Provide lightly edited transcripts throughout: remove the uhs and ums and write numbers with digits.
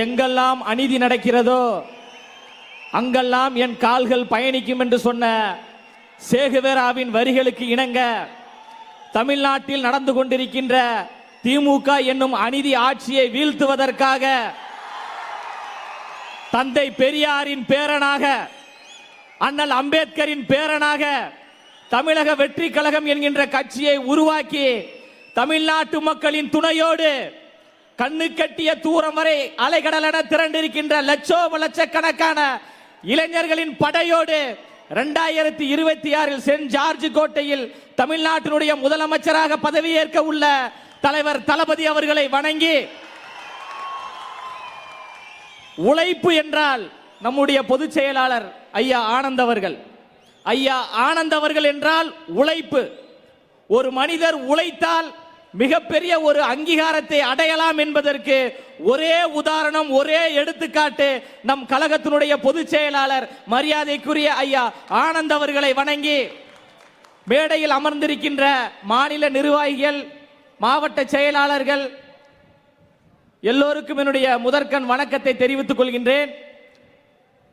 எங்கெல்லாம் அநீதி நடக்கிறதோ அங்கெல்லாம் என் கால்கள் பயணிக்கும் என்று சொன்ன சேகுவேராவின் வரிகளுக்கு இணங்க தமிழ்நாட்டில் நடந்து கொண்டிருக்கின்ற திமுக என்னும் அநீதி ஆட்சியை வீழ்த்துவதற்காக தந்தை பெரியாரின் பேரனாக அண்ணல் அம்பேத்கரின் பேரனாக தமிழக வெற்றி கழகம் என்கின்ற கட்சியை உருவாக்கி தமிழ்நாட்டு மக்களின் துணையோடு கண்ணு கட்டிய தூரம் வரை அலைகடலென திரண்டிருக்கின்ற லட்சக்கணக்கான இளைஞர்களின் படையோடு 2026 சென்ட் ஜார்ஜ் கோட்டையில் தமிழ்நாட்டினுடைய முதலமைச்சராக பதவியேற்க உள்ள தலைவர் தளபதி அவர்களை வணங்கி, உழைப்பு என்றால் நம்முடைய பொதுச் செயலாளர் ஐயா ஆனந்த் அவர்கள் என்றால் உழைப்பு. ஒரு மனிதர் உழைத்தால் மிகப்பெரிய ஒரு அங்கீகாரத்தை அடையலாம் என்பதற்கு ஒரே உதாரணம், ஒரே எடுத்துக்காட்டு நம் கழகத்தினுடைய பொதுச் செயலாளர் மரியாதைக்குரிய ஐயா ஆனந்த் அவர்களை வணங்கி, மேடையில் அமர்ந்திருக்கின்ற மாநில நிர்வாகிகள், மாவட்ட செயலாளர்கள் எல்லோருக்கும் என்னுடைய முதற்கண் வணக்கத்தை தெரிவித்துக் கொள்கின்றேன்.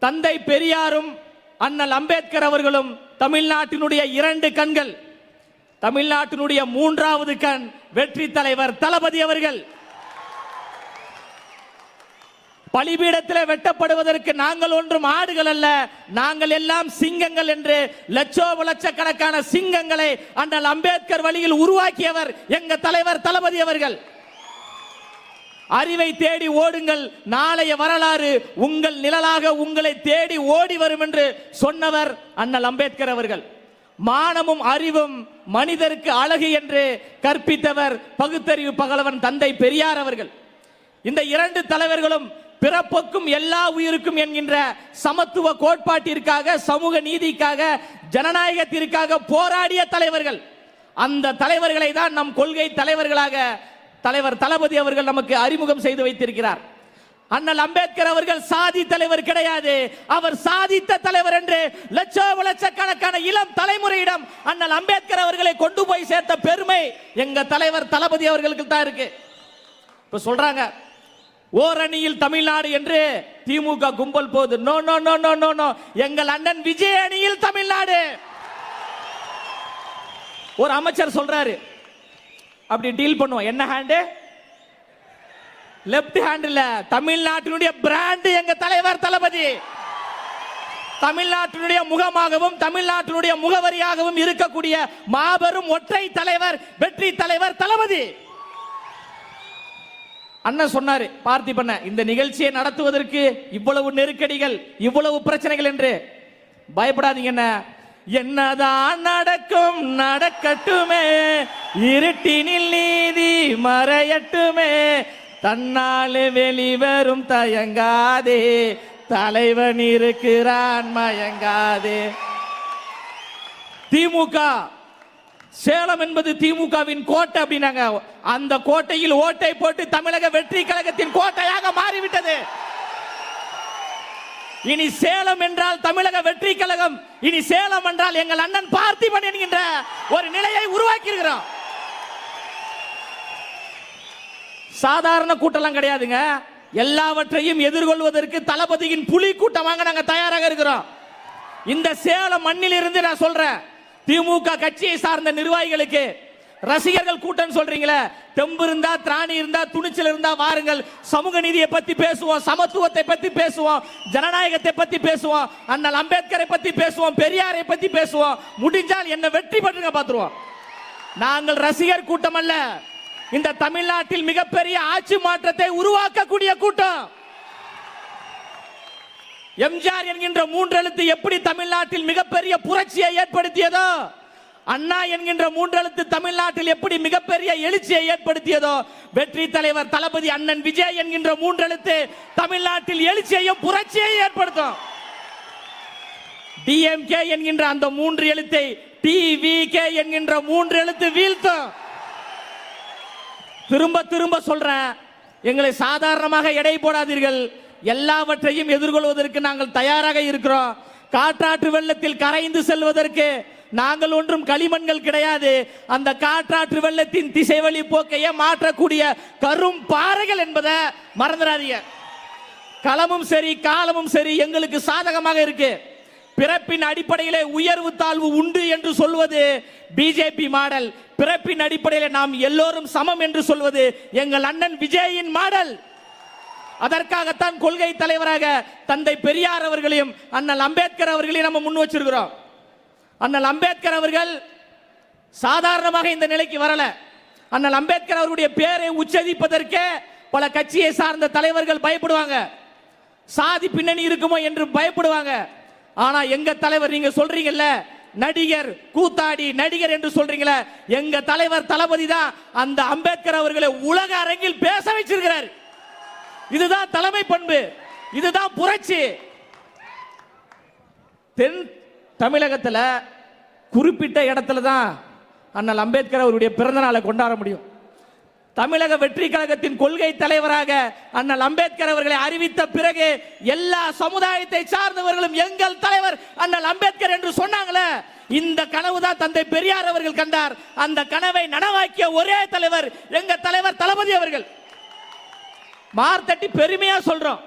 தந்தை பெரியாரும் அண்ணல் அம்பேத்கர் அவர்களும் தமிழ்நாட்டினுடைய 2 கண்கள். தமிழ்நாட்டினுடைய 3வது கண் வெற்றி தலைவர் தளபதி அவர்கள். பலிபீடத்தில் வெட்டப்படுவதற்கு நாங்கள் ஒன்றும் ஆடுகள் அல்ல, நாங்கள் எல்லாம் சிங்கங்கள் என்று லட்சக்கணக்கான சிங்கங்களை அண்ணல் அம்பேத்கர் வழியில் உருவாக்கியவர் எங்க தலைவர் தளபதி அவர்கள். அறிவை தேடி ஓடுங்கள், நாளைய வரலாறு உங்கள் நிழலாக உங்களை தேடி ஓடி வரும் என்று சொன்னவர் அண்ணல் அம்பேத்கர் அவர்கள். மானமும் அறிவும் மனிதருக்கு அழகு என்று கற்பித்தவர் பகுத்தறிவு பகலவன் தந்தை பெரியார் அவர்கள். இந்த 2 தலைவர்களும் பிறப்புக்கும் எல்லா உயிருக்கும் என்கின்ற சமத்துவ கோட்பாட்டிற்காக, சமூக நீதிக்காக, ஜனநாயகத்திற்காக போராடிய தலைவர்கள். அந்த தலைவர்களை தான் நம் கொள்கை தலைவர்களாக தலைவர் தளபதி அவர்கள் நமக்கு அறிமுகம் செய்து வைத்திருக்கிறார். அண்ணல் அம்பேத்கர் அவர்கள் சாதி தலைவர் கிடையாது, அவர் சாதித்த தலைவர் என்று லட்சக்கணக்கான இளம் தலைமுறையிடம் அண்ணல் அம்பேத்கர் அவர்களை கொண்டு போய் சேர்த்த பெருமை எங்க தலைவர் தளபதி அவர்களுக்கு தான் இருக்கு. இப்ப சொல்றாங்க ஓரணியில் தமிழ்நாடு என்று திமுக கும்பல் போது. No no no no no no, எங்கள் அண்ணன் விஜய் அணியில் தமிழ்நாடு. ஒரு அமைச்சர் சொல்றாரு, அப்படி டீல் பண்ணுவோம். என்ன ஹேண்டு? லெப்ட் ஹேண்ட்ல. தமிழ்நாட்டினுடைய பிராண்ட் எங்க தலைவர் தளபதி. தமிழ்நாட்டினுடைய முகமாகவும் தமிழ்நாட்டினுடைய முகவரியாகவும் இருக்கக்கூடிய மாபெரும் ஒற்றை தலைவர் வெற்றி தலைவர் தளபதி. அண்ணன் சொன்னாரு பார்த்திபண்ண, இந்த நிகழ்ச்சியை நடத்துவதற்கு இவ்வளவு நெருக்கடிகள், இவ்வளவு பிரச்சனைகள் என்று. பயப்படாதீங்க, என்னதான் நடக்கும் நடக்கட்டுமே, இருட்டினில் நீதி மறையட்டுமே, தன்னால் வெளிவரும் தயங்காதே, தலைவன் இருக்கிறான் மயங்காதே. திமுக சேலம் என்பது திமுகவின் கோட்டை அப்படின்னாங்க. அந்த கோட்டையில் ஓட்டை போட்டு தமிழக வெற்றி கழகத்தின் கோட்டையாக மாறிவிட்டது. இனி சேலம் என்றால் தமிழக வெற்றி கழகம், இனி சேலம் என்றால் எங்கள் அண்ணன் பார்த்திபன் என்கின்ற ஒரு நிலையை உருவாக்கி இருக்கிறோம். சாதாரண கூட்டம் கிடையாதுங்க. எல்லாவற்றையும் எதிர்கொள்வதற்கு தளபதியின் புலி கூட்டமாக நாங்க தயாராக இருக்கிறோம். இந்த சேலம் மண்ணில் இருந்து நான் சொல்றேன், திமுக கட்சியை சார்ந்த நிர்வாகிகளுக்கு, ரசிகர்கள் கூட்டம் சொல்றீங்களே, தெம்பு இருந்தா, திராணி இருந்தா, துணிச்சல் இருந்தா வாருங்கள். சமூக நீதியை பத்தி பேசுவோம், சமத்துவத்தை பத்தி பேசுவோம், ஜனநாயகத்தை பத்தி பேசுவோம், அண்ணல் அம்பேத்கரை பத்தி பேசுவோம், பெரியாரை பத்தி பேசுவோம். முடிஞ்சால் என்ன வெற்றி பெற்றுங்க பாத்துருவோம். நாங்கள் ரசிகர் கூட்டம் அல்ல, இந்த தமிழ்நாட்டில் மிகப்பெரிய ஆட்சி மாற்றத்தை உருவாக்கக்கூடிய கூட்டம். எம்ஜிஆர் என்கின்ற 3 எழுத்து எப்படி தமிழ்நாட்டில் மிகப்பெரிய புரட்சியை ஏற்படுத்தியதோ, அண்ணா என்கின்ற 3 எழுத்து தமிழ்நாட்டில் எப்படி மிகப்பெரிய எழுச்சியை ஏற்படுத்தியதோ, வெற்றி தலைவர் தளபதி அண்ணன் விஜய் என்கின்ற 3 எழுத்து தமிழ்நாட்டில் எழுச்சியையும் புரட்சியையும் ஏற்படுத்தும். டிஎம்கே என்கின்ற அந்த 3 எழுத்தை டிவிகே என்கின்ற 3 எழுத்து வீழ்த்தும். திரும்ப திரும்ப சொல்றேன், எங்களை சாதாரணமாக எடை போடாதீர்கள். எல்லாவற்றையும் எதிர்கொள்வதற்கு நாங்கள் தயாராக இருக்கிறோம். காற்றாற்று வெள்ளத்தில் கரைந்து செல்வதற்கு நாங்கள் ஒன்றும் களிமண்கள் கிடையாது. அந்த காற்றாற்று வெள்ளத்தின் திசை வழி போக்கையே மாற்றக்கூடிய கரும் பாறைகள் என்பதை மறந்துடாதீங்க. களமும் சரி காலமும் சரி எங்களுக்கு சாதகமாக இருக்கு. பிறப்பின் அடிப்படையிலே உயர்வு தாழ்வு உண்டு என்று சொல்வது பிஜேபி மாடல். பிறப்பின் அடிப்படையில் நாம் எல்லோரும் சமம் என்று சொல்வது எங்கள் அண்ணன் விஜயின் மாடல். அதற்காகத்தான் கொள்கை தலைவராக தந்தை பெரியார் அவர்களையும் அண்ணல் அம்பேத்கர் அவர்களையும் நம்ம முன் வச்சிருக்கிறோம். அண்ணல் அம்பேத்கர் அவர்கள் சாதாரணமாக இந்த நிலைக்கு வரல. அண்ணல் அம்பேத்கர் அவருடைய பெயரை உச்சரிப்பதற்கே பல கட்சியை சார்ந்த தலைவர்கள் பயப்படுவாங்க. சாதி பின்னணி இருக்குமோ என்று பயப்படுவாங்க. ஆனா எங்க தலைவர், நீங்க சொல்றீங்கல்ல நடிகர் கூத்தாடி நடிகர் என்று சொல்றீங்களே, எங்க தலைவர் தளபதி தான் அந்த அம்பேத்கர் அவர்களை உலக அரங்கில் பேச வச்சிருக்கிறார். இதுதான் தலைமை பண்பு, இதுதான் புரட்சி. தென் தமிழகத்தில் குறிப்பிட்ட இடத்துல தான் அண்ணல் அம்பேத்கர் அவருடைய பிறந்த நாளை கொண்டாட முடியும். தமிழக வெற்றி கழகத்தின் கொள்கை தலைவராக அண்ணல் அம்பேத்கர் அவர்களை அறிவித்த பிறகு எல்லா சமுதாயத்தை சார்ந்தவர்களும் எங்கள் தலைவர் அண்ணல் அம்பேத்கர் என்று சொன்னாங்களே, இந்த கனவு தான் தந்தை பெரியார் அவர்கள் கண்டார். அந்த கனவை நனவாக்கிய ஒரே தலைவர் எங்க தலைவர் தளபதி அவர்கள். மார்த்தட்டி பெருமையா சொல்றோம்,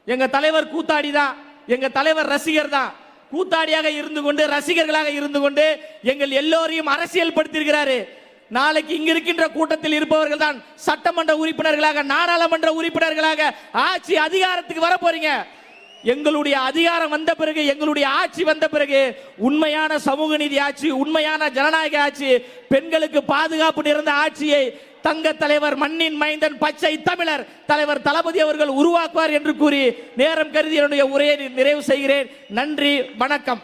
எங்க தலைவர் கூத்தாடி தான், எங்க தலைவர் ரசிகர் தான். கூத்தாடியாக இருந்து கொண்டு ரசிகர்களாக இருந்து கொண்டு எங்கள் எல்லோரையும் அரசியல் படுத்தியிருக்கிறாரு. நாளைக்கு இங்க இருக்கின்ற கூட்டத்தில் இருப்பவர்கள் தான் சட்டமன்ற உறுப்பினர்களாக, நாடாளுமன்ற உறுப்பினர்களாக ஆட்சி அதிகாரத்துக்கு வர போறீங்க. எங்களுடைய அதிகாரம் வந்த பிறகு, எங்களுடைய ஆட்சி வந்த பிறகு உண்மையான சமூக நீதி ஆட்சி, உண்மையான ஜனநாயக ஆட்சி, பெண்களுக்கு பாதுகாப்பு நிறைந்த ஆட்சியை தங்க தலைவர் மண்ணின் மைந்தன் பச்சை தமிழர் தலைவர் தளபதி அவர்கள் உருவாக்குவார் என்று கூறி நேரம் கருதி என்னுடைய உரையை நிறைவு செய்கிறேன். நன்றி, வணக்கம்.